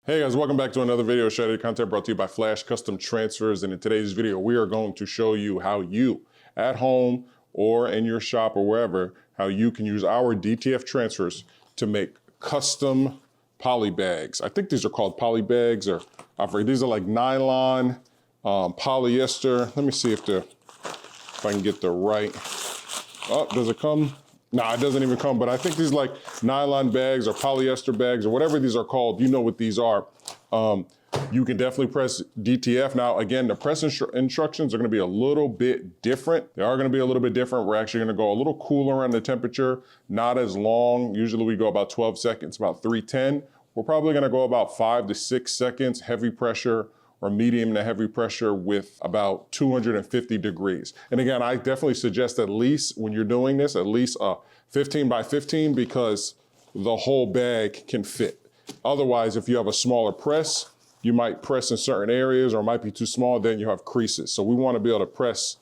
Hey guys, welcome back to another video. Shadow content brought to you by Flash Custom Transfers. And in today's video, we are going to show you how you, at home or in your shop or wherever, how you can use our DTF transfers to make custom poly bags. I think these are called poly bags, or I forget. These are like nylon, polyester. Let me see if I can get the right. Oh, does it come? No, it doesn't even come, but I think these like nylon bags or polyester bags or whatever these are called, you know what these are. You can definitely press DTF. Now, again, the press instructions are gonna be a little bit different. They are gonna be a little bit different. We're actually gonna go a little cooler on the temperature, not as long. Usually we go about 12 seconds, about 310. We're probably gonna go about 5 to 6 seconds, heavy pressure, or medium to heavy pressure with about 250 degrees. And again, I definitely suggest at least when you're doing this, at least a 15 by 15 because the whole bag can fit. Otherwise, if you have a smaller press, you might press in certain areas or it might be too small, then you have creases. So we wanna be able to press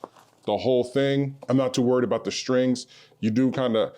the whole thing. I'm not too worried about the strings. You do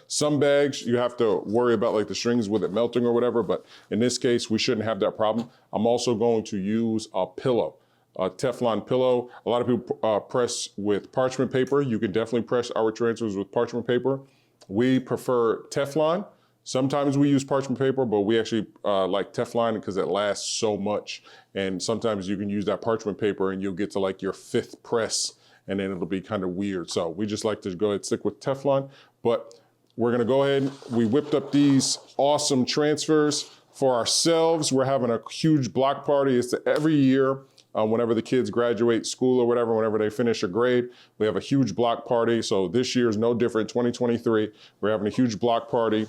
some bags, you have to worry about like the strings with it melting or whatever, but in this case, we shouldn't have that problem. I'm also going to use a pillow, a Teflon pillow. A lot of people press with parchment paper. You can definitely press our transfers with parchment paper. We prefer Teflon. Sometimes we use parchment paper, but we actually like Teflon because it lasts so much. And sometimes you can use that parchment paper and you'll get to like your 5th press and then it'll be kind of weird. So we just like to go ahead and stick with Teflon, but we're gonna go ahead, we whipped up these awesome transfers for ourselves. We're having a huge block party. It's every year, whenever the kids graduate school or whatever, whenever they finish a grade, we have a huge block party. So this year is no different, 2023, we're having a huge block party.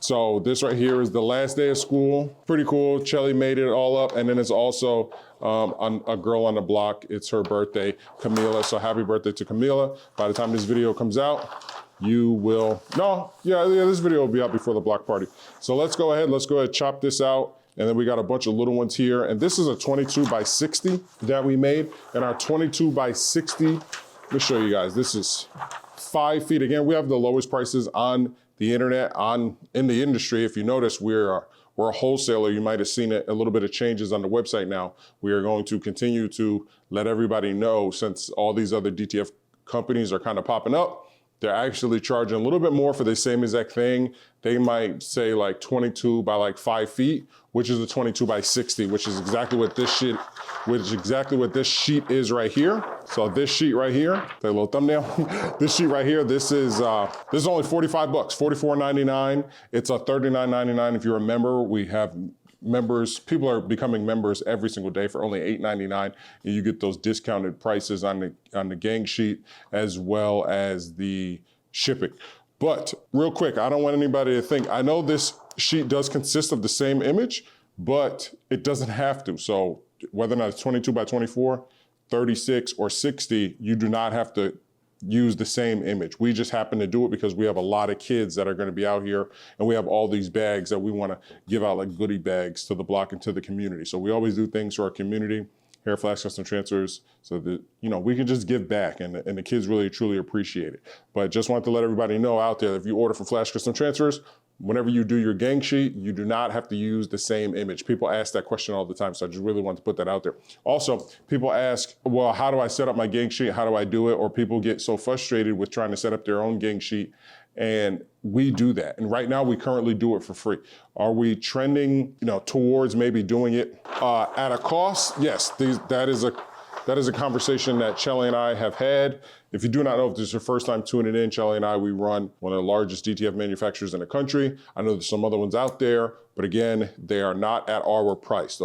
So this right here is the last day of school. Pretty cool, Chelly made it all up. And then it's also a girl on the block, it's her birthday, Camila. So happy birthday to Camila. By the time this video comes out, this video will be out before the block party. So let's go ahead, chop this out. And then we got a bunch of little ones here. And this is a 22 by 60 that we made. And our 22 by 60, let me show you guys, this is 5 feet. Again, we have the lowest prices on the internet, in the industry. If you notice, we're a wholesaler. You might have seen a little bit of changes on the website now. We are going to continue to let everybody know, since all these other DTF companies are kind of popping up, they're actually charging a little bit more for the same exact thing. They might say like 22 by like 5 feet, which is a 22 by 60, which is exactly what this sheet is right here. So this sheet right here, that little thumbnail, this sheet right here, this is only 45 bucks, $44.99. It's a $39.99. If you're a member, we have members, people are becoming members every single day for only $8.99, and you get those discounted prices on the gang sheet as well as the shipping. But real quick, I don't want anybody to think, I know this sheet does consist of the same image, but it doesn't have to. So whether or not it's 22 by 24, 36 or 60, you do not have to use the same image. We just happen to do it because we have a lot of kids that are going to be out here, and we have all these bags that we want to give out like goodie bags to the block and to the community. So we always do things for our community here at Flash Custom Transfers so that, we can just give back, and the kids really truly appreciate it. But just want to let everybody know out there, if you order from Flash Custom Transfers, whenever you do your gang sheet, you do not have to use the same image. People ask that question all the time, so I just really want to put that out there. Also, people ask, well, how do I set up my gang sheet? How do I do it? Or people get so frustrated with trying to set up their own gang sheet, and we do that. And right now, we currently do it for free. Are we trending, towards maybe doing it at a cost? Yes, that is a conversation that Chelly and I have had. If you do not know, if this is your first time tuning in, Chelly and I, we run one of the largest DTF manufacturers in the country. I know there's some other ones out there, but again, they are not at our price.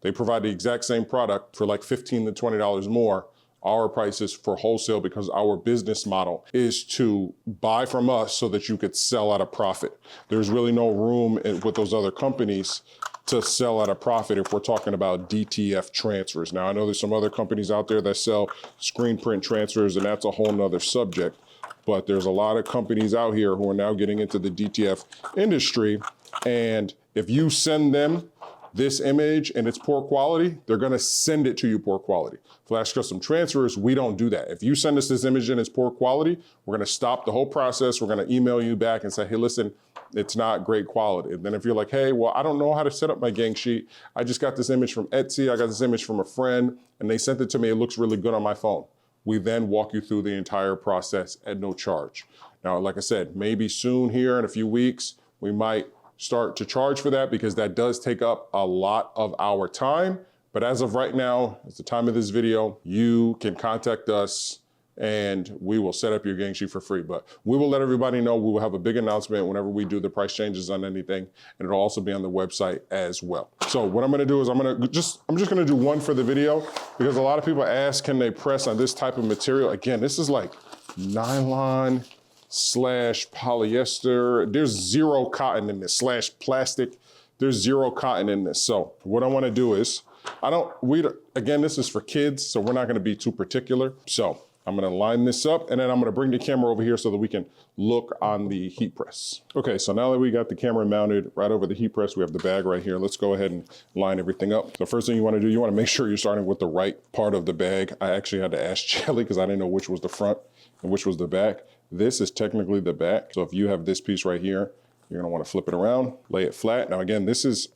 They provide the exact same product for like $15 to $20 more. Our price is for wholesale because our business model is to buy from us so that you could sell at a profit. There's really no room with those other companies to sell at a profit if we're talking about DTF transfers. Now, I know there's some other companies out there that sell screen print transfers, and that's a whole nother subject. But there's a lot of companies out here who are now getting into the DTF industry. And if you send them this image and it's poor quality, they're gonna send it to you poor quality. Flash Custom Transfers, we don't do that. If you send us this image and it's poor quality, we're gonna stop the whole process. We're gonna email you back and say, hey, listen, it's not great quality. And then if you're like, hey, well, I don't know how to set up my gang sheet. I just got this image from Etsy. I got this image from a friend and they sent it to me. It looks really good on my phone. We then walk you through the entire process at no charge. Now, like I said, maybe soon here in a few weeks, we might start to charge for that because that does take up a lot of our time. But as of right now, at the time of this video, you can contact us and we will set up your gang sheet for free. But we will let everybody know. We will have a big announcement whenever we do the price changes on anything, and it'll also be on the website as well. So what I'm gonna do is I'm just gonna do one for the video because a lot of people ask, can they press on this type of material? Again, this is like nylon / polyester. There's zero cotton in this / plastic. There's zero cotton in this. So what I wanna do is, again, this is for kids, so we're not gonna be too particular. So I'm gonna line this up and then I'm gonna bring the camera over here so that we can look on the heat press. Okay, so now that we got the camera mounted right over the heat press, we have the bag right here. Let's go ahead and line everything up. The first thing you wanna do, you wanna make sure you're starting with the right part of the bag. I actually had to ask Shelly because I didn't know which was the front and which was the back. This is technically the back. So if you have this piece right here, you're gonna wanna flip it around, lay it flat. Now again, this is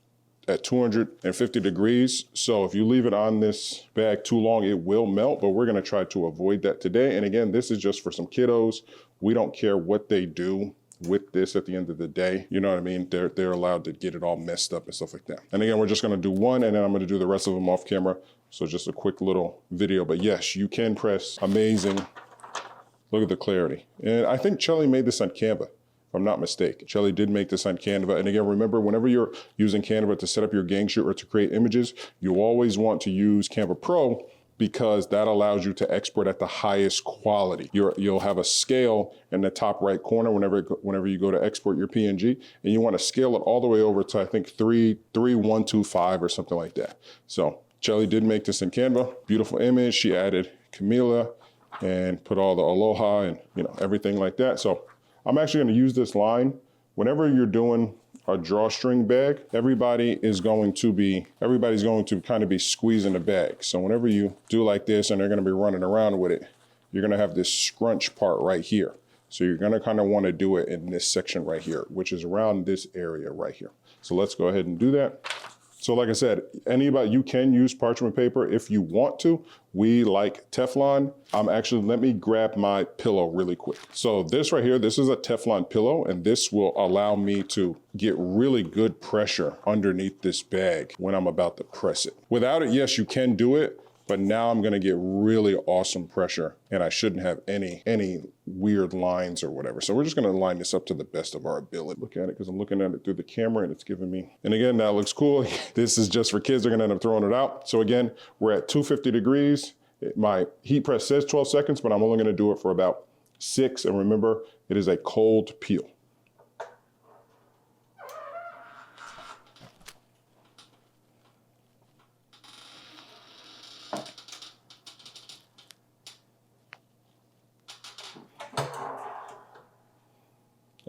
at 250 degrees. So if you leave it on this bag too long, it will melt, but we're gonna try to avoid that today. And again, this is just for some kiddos. We don't care what they do with this at the end of the day. You know what I mean? They're allowed to get it all messed up and stuff like that. And again, we're just gonna do one and then I'm gonna do the rest of them off camera. So just a quick little video, but yes, you can press. Amazing. Look at the clarity. And I think Shelly made this on Canva, if I'm not mistaken. Shelly did make this on Canva. And again, remember, whenever you're using Canva to set up your gang sheet or to create images, you always want to use Canva Pro because that allows you to export at the highest quality. You'll have a scale in the top right corner whenever you go to export your PNG, and you want to scale it all the way over to, I think, 3.125 or something like that. So Shelly did make this in Canva. Beautiful image. She added Camila and put all the aloha and everything like that. So I'm actually going to use this line. Whenever you're doing a drawstring bag, everybody's going to kind of be squeezing the bag. So whenever you do like this and they're going to be running around with it, you're going to have this scrunch part right here. So you're going to kind of want to do it in this section right here, which is around this area right here. So let's go ahead and do that. So like I said, you can use parchment paper if you want to. We like Teflon. Let me grab my pillow really quick. So this right here, this is a Teflon pillow, and this will allow me to get really good pressure underneath this bag when I'm about to press it. Without it, yes, you can do it, but now I'm gonna get really awesome pressure and I shouldn't have any weird lines or whatever. So we're just gonna line this up to the best of our ability. Look at it, because I'm looking at it through the camera and it's giving me, and again, that looks cool. This is just for kids, they're gonna end up throwing it out. So again, we're at 250 degrees. My heat press says 12 seconds, but I'm only gonna do it for about 6. And remember, it is a cold peel.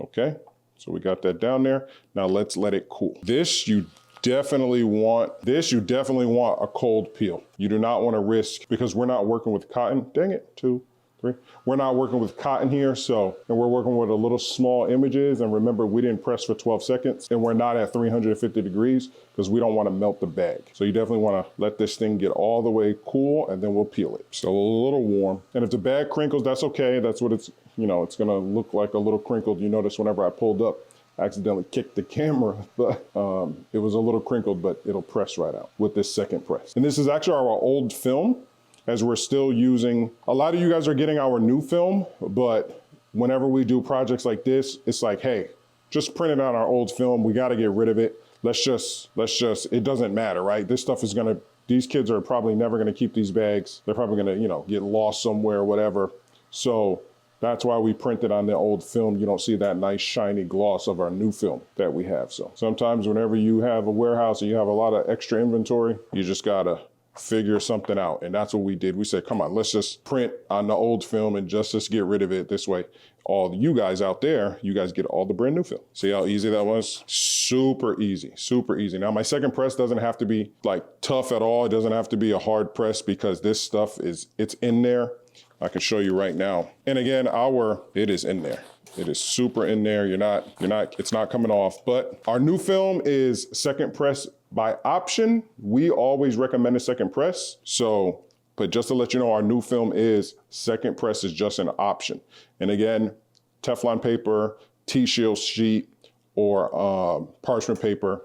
Okay, so we got that down there. Now let's let it cool. This you definitely want a cold peel. You do not want to risk, because we're not working with cotton. Dang it, 2, 3. We're not working with cotton here, and we're working with a little small images. And remember, we didn't press for 12 seconds and we're not at 350 degrees because we don't want to melt the bag. So you definitely want to let this thing get all the way cool and then we'll peel it. So a little warm. And if the bag crinkles, that's okay. That's what it's gonna look like, a little crinkled. You notice whenever I pulled up, I accidentally kicked the camera, but it was a little crinkled, but it'll press right out with this second press. And this is actually our old film, as we're still using, a lot of you guys are getting our new film, but whenever we do projects like this, it's like, hey, just print it on our old film. We got to get rid of it. Let's just, it doesn't matter, right? This stuff is these kids are probably never going to keep these bags. They're probably going to, get lost somewhere or whatever. So that's why we printed on the old film. You don't see that nice shiny gloss of our new film that we have. So sometimes whenever you have a warehouse and you have a lot of extra inventory, you just got to figure something out. And that's what we did. We said, come on, let's just print on the old film and just get rid of it. This way, all you guys out there, you guys get all the brand new film. See how easy that was? Super easy, super easy. Now my second press doesn't have to be like tough at all. It doesn't have to be a hard press because this stuff it's in there. I can show you right now. And again, it is in there. It is super in there. It's not coming off. But our new film is second press by option. We always recommend a second press. So, but just to let you know, our new film is second press is just an option. And again, Teflon paper, T-shield sheet, or parchment paper,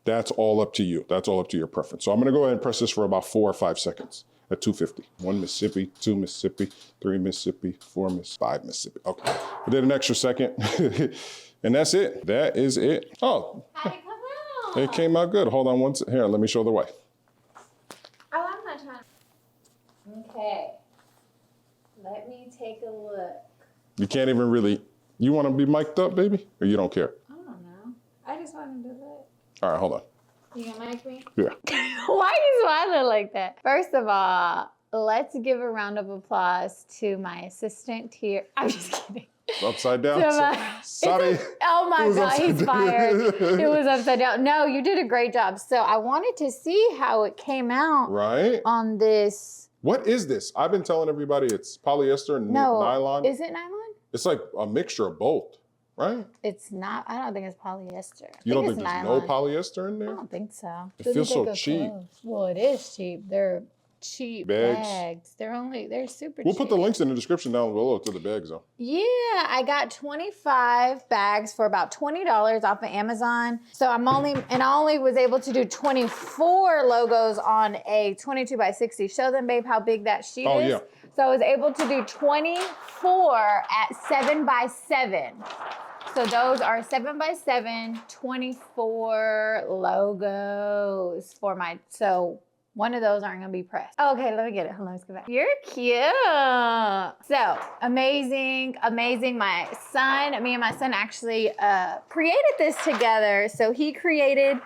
that's all up to you. That's all up to your preference. So I'm gonna go ahead and press this for about 4 or 5 seconds at 250. 1 Mississippi, 2 Mississippi, 3 Mississippi, 4 Mississippi, 5 Mississippi. Okay, I did an extra second. And that's it. That is it. Oh, how'd it come out? it came out good. Hold on one second. Here, let me show the way. Oh, I'm not trying. Okay. Let me take a look. You can't even really, you want to be mic'd up, baby? Or you don't care? I don't know. I just wanted to look. All right, hold on. You gonna mic me? Yeah. Why are you smiling like that? First of all, let's give a round of applause to my assistant here. I'm just kidding. Upside down? Sorry. Oh my God, he's fired. It was upside down. No, you did a great job. So I wanted to see how it came out on this. What is this? I've been telling everybody it's polyester and nylon. Is it nylon? It's like a mixture of both, right? It's not. I don't think it's polyester. You don't think there's no polyester in there? I don't think so. It feels so cheap. Well, it is cheap. They're cheap bags. They're super cheap. We'll put the links in the description down below to the bags though. Yeah, I got 25 bags for about $20 off of Amazon. So I only was able to do 24 logos on a 22 by 60. Show them, babe, how big that sheet is. Yeah. So I was able to do 24 at 7 by 7. So those are 7 by 7, 24 logos for so one of those aren't gonna be pressed. Oh, okay, let me get it. Hold on, let's go back. You're cute. So amazing. Me and my son actually created this together. So he created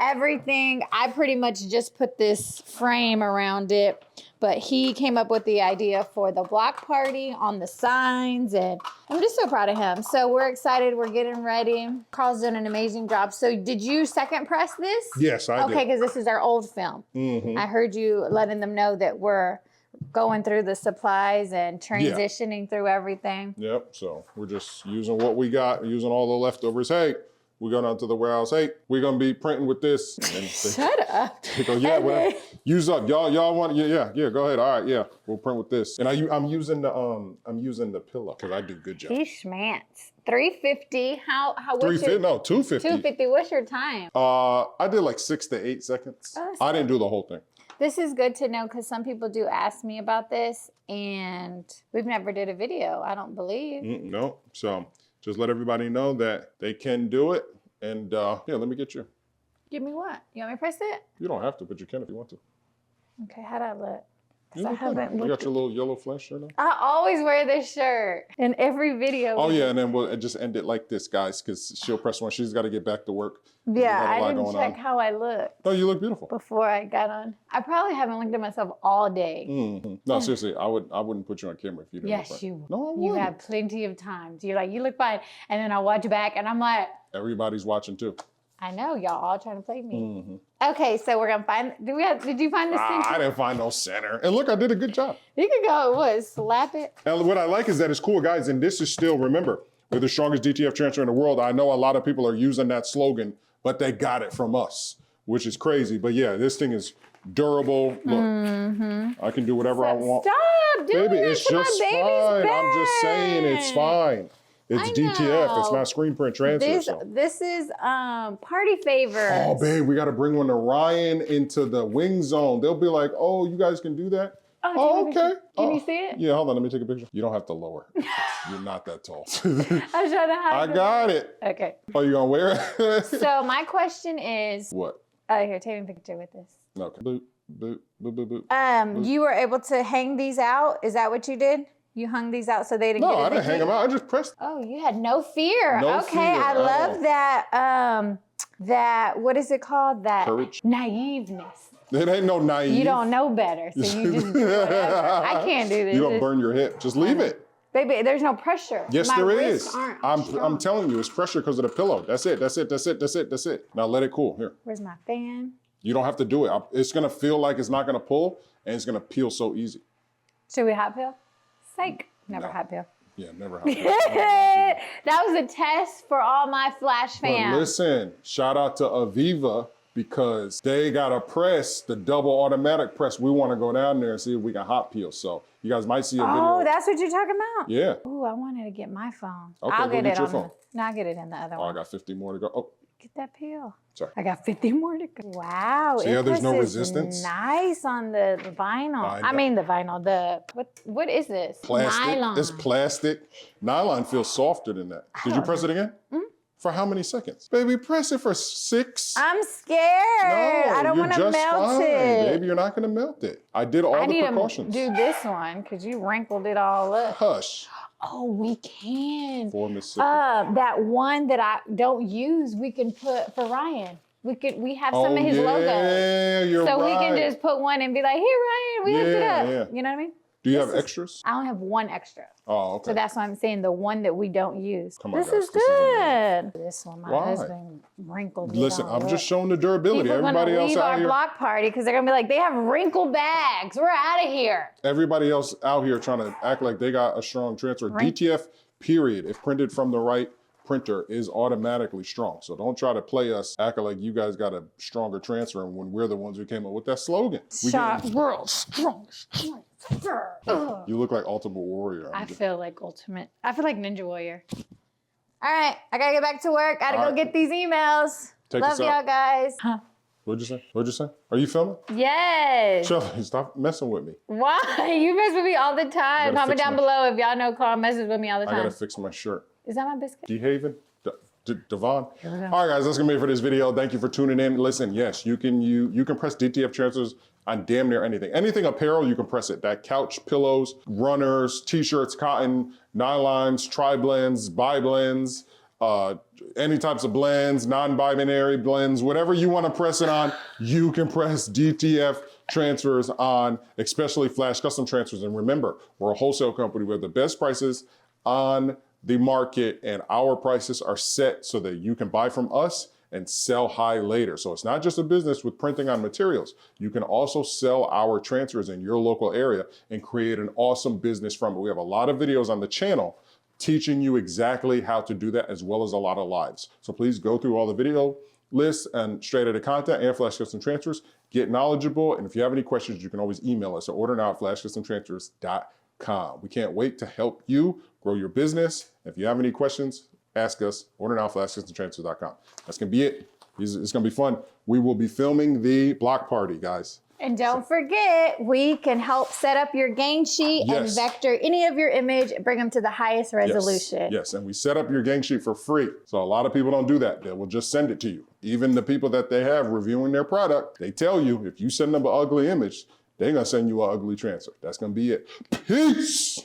everything. I pretty much just put this frame around it, but he came up with the idea for the block party on the signs, and I'm just so proud of him. So we're excited. We're getting ready. Carl's done an amazing job. So did you second press this? Yes, I did. Okay, because this is our old film. Mm-hmm. I heard you letting them know that we're going through the supplies and transitioning through everything. Yep, so we're just using what we got, using all the leftovers. Hey, we go down to the warehouse. Hey, we're gonna be printing with this. And Shut up. They go, yeah, well, use up. Y'all want? Yeah. Go ahead. All right, yeah, we'll print with this. And I'm using the pillow because I do good job. He schmants. 350. How? 350? No, 250. 250. What's your time? I did like 6 to 8 seconds. Oh, I didn't do the whole thing. This is good to know because some people do ask me about this, and we've never did a video. I don't believe. No. So just let everybody know that they can do it. And yeah, let me get you. Give me what? You want me to press it? You don't have to, but you can if you want to. Okay, how'd I look? You got your little yellow flash shirt on? I always wear this shirt in every video. Oh yeah, and then we'll just end it like this, guys, because she'll press one. She's got to get back to work. Yeah, I didn't check how I look. No, you look beautiful. Before I got on. I probably haven't looked at myself all day. Mm-hmm. No, seriously, I wouldn't put you on camera if you didn't. Yes, you would. No, I wouldn't. You have plenty of times. You're like, you look fine. And then I watch back and I'm like. Everybody's watching too. I know, y'all all trying to play me. Mm-hmm. Okay, so we're gonna find, did you find the center? I didn't find no center. And look, I did a good job. You could go, slap it? And what I like is that it's cool, guys, and this is still, remember, we're the strongest DTF transfer in the world. I know a lot of people are using that slogan, but they got it from us, which is crazy. But yeah, this thing is durable. Look, I can do whatever I want. Stop doing Baby, that it's to just my baby's fine. bed. I'm just saying it's fine. It's DTF. It's not screen print transfer. This is party favors. Oh, babe, we got to bring one to Ryan into the wing zone. They'll be like, oh, you guys can do that? Oh, okay. Can you see it? Yeah, hold on. Let me take a picture. You don't have to lower. You're not that tall. I was trying to hide I got it. Okay. Oh, you going to wear it? So my question is. What? Oh, here, take me a picture with this. Okay. Boop, boop, boop, boop, boop. Boop. You were able to hang these out? Is that what you did? You hung these out so they didn't get No, I didn't hang them out. I just pressed. Oh, you had no fear. No okay, fear. I love that. That, what is it called? That courage. Naiveness. It ain't no naive. You don't know better, so you just do whatever. I can't do this. You don't burn your hip. Just leave it. Baby, there's no pressure. Yes, My there wrists is. aren't I'm strong. telling you, it's pressure because of the pillow. That's it. That's it. That's it. That's it. That's it. Now let it cool. Here. Where's my fan? You don't have to do it. It's gonna feel like it's not gonna pull, and it's gonna peel so easy. Should we hot pill? Psych. Never No. hot pill. Yeah, never hot peel. That was a test for all my Flash fans. But listen, shout out to Aviva because they got a press, the double automatic press. We want to go down there and see if we can hot peel. So you guys might see a video. Oh, that's what you're talking about? Yeah. Ooh, I wanted to get my phone. Okay, I'll go get get it your on phone. No, I'll get it in the other Oh, I one. got 50 more to go. Oh, Get that peel. sorry. I got 50 more to go. Wow. See how there's no presses resistance? Nice on the vinyl. I mean the vinyl. What is this? Plastic. Nylon. It's plastic. Nylon feels softer than that. Did you press it again? For how many seconds? Baby, press it for 6. I'm scared. No, I don't want to you're just melt fine. it. Baby, you're not gonna melt it. I did all the precautions. Do this one because you wrinkled it all up. Hush. Oh, we can. For Mississippi. That one that I don't use, we can put for Ryan. We have some of his logos. Yeah, you're So right. we can just put one and be like, here, Ryan, we hooked it up. Yeah. You know what I mean? Do you have extras? I only have one extra. Oh, okay. So that's why I'm saying the one that we don't use. Come on, This guys, is this is good. This one, my Why? husband wrinkled it Listen, all I'm up. just showing the durability. People Everybody gonna else leave out our here, block party because they're gonna be like, they have wrinkled bags. We're out of here. everybody else out here trying to act like they got a strong transfer. DTF period, if printed from the right printer, is automatically strong. So don't try to play us acting like you guys got a stronger transfer when we're the ones who came up with that slogan. World strong. You look like Ultimate Warrior. I feel like Ninja Warrior. All right, I gotta get back to work. Gotta All go right. get these emails. Take Love us out. y'all guys. What'd you say? What'd you say? Are you filming? Yes. Shirley, stop messing with me. Why? You mess with me all the time. gotta Comment fix down my- below if y'all know Carl messes with me all the I time. gotta fix my shirt. Is that my biscuit? DeHaven? Devon? Here we go. All right, guys, that's gonna be it for this video. Thank you for tuning in. Listen, yes, you can press DTF transfers on damn near anything. Anything apparel, you can press it. That couch, pillows, runners, t-shirts, cotton, nylons, tri-blends, bi-blends, any types of blends, non-binary blends, whatever you want to press it on, you can press DTF transfers on, especially Flash Custom Transfers. And remember, we're a wholesale company. We have the best prices on the market, and our prices are set so that you can buy from us and sell high later. So it's not just a business with printing on materials. You can also sell our transfers in your local area and create an awesome business from it. We have a lot of videos on the channel teaching you exactly how to do that, as well as a lot of lives. So please go through all the video lists and straight out of content and Flash Custom Transfers, get knowledgeable. And if you have any questions, you can always email us at ordernow@flashcustomtransfers.com. We can't wait to help you grow your business. If you have any questions, ask us, ordernow@flashcustomtransfers.com. That's gonna be it. It's gonna be fun. We will be filming the block party, guys. And don't forget, we can help set up your gang sheet and Yes. vector any of your image, bring them to the highest resolution. Yes, and we set up your gang sheet for free. So a lot of people don't do that. They will just send it to you. Even the people that they have reviewing their product, they tell you if you send them an ugly image, they're gonna send you an ugly transfer. That's gonna be it. Peace.